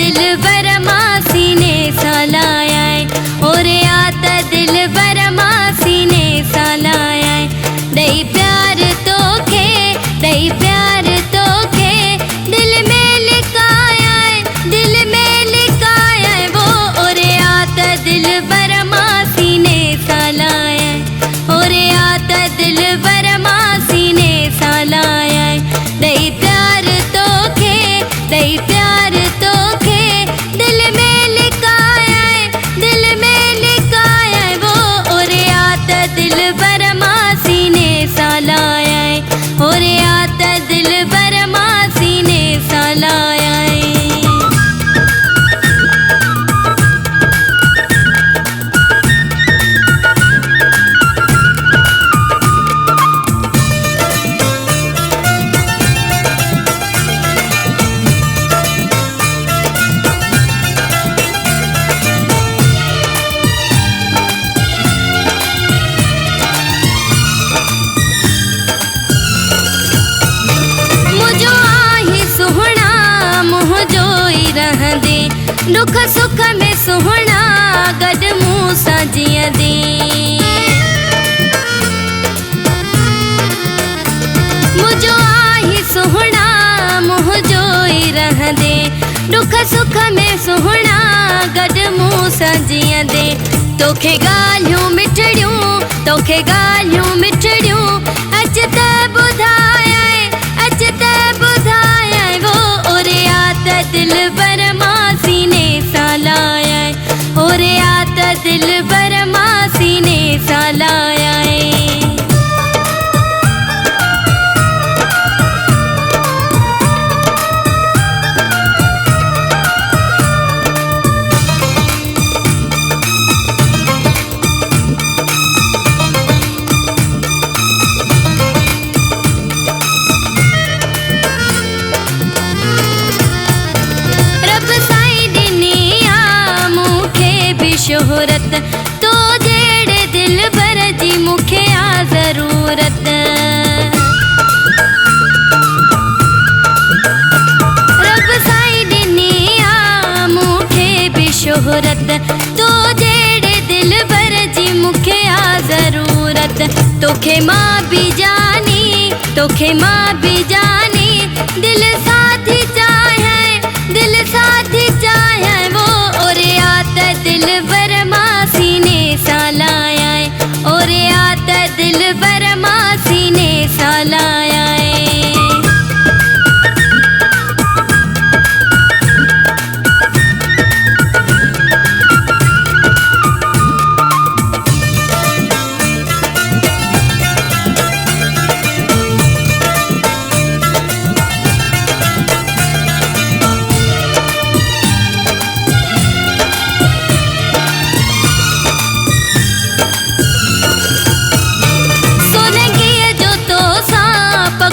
दिल बर सीने सालाया और आता दिल बर सीने सालाया दई प्यार तोखे दई प्यार तोखे दिल में लिखाया दिल में लिखाया वो और आता दिल बर सीने सालाया और आता दिल बर सीने सालाया दई प्यार तोखे दई प्यार तोखे दिल में लिखाया दिल में लिखाया वो और आता दिल बर सीने सालाया और आता दिल बर सीने सालाया। दुख सुख में सुहना गड मूं सां जीअंदे मुझो आही सुहना मुझो ई रहंदे दुख सुख में सुहना गड मूं सां जीअंदे तोखे ॻाल्हियूं मिठड़ियूं तोखे ॻाल्हियूं मिठड़ियूं अच त ॿुधाया अच त ॿुधाया वो और आता दिल बर सीने सालाया और आता दिल बर सीने सालाया। शोहरत तो जेड़े दिल भर जी मुखे आ जरूरत रब साईं ॾिनी आ मुखे भी शोहरत तो जेड़े दिल भर जी मुखे आ जरूरत तोखे मां भी जानी तोखे मां भी जानी दिल साथी चाहे दिल साथी चाहे वो और आता दिल बर सीने सालाया और आता दिल बर सीने सालाया।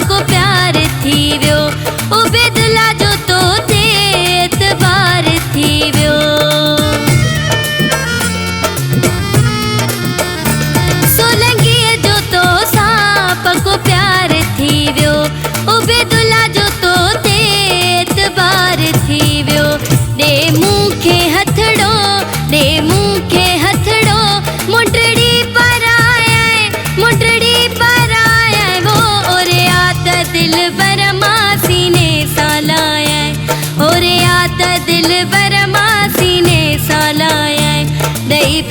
को प्यार थी वियो उबेदुल्ला जो तो ते एतबार थी वियो सोलंगीअ जो तो सांप को प्यार थी वियो उबेदुल्ला जो तो ते एतबार थी वियो दे मूंखे हथड़ो दे मूंखे हथड़ो मुंडड़ी पराया मुंडड़ी पराया वो और आता दिल बर सीने सालाया और आता दिल बर सीने सालाया दई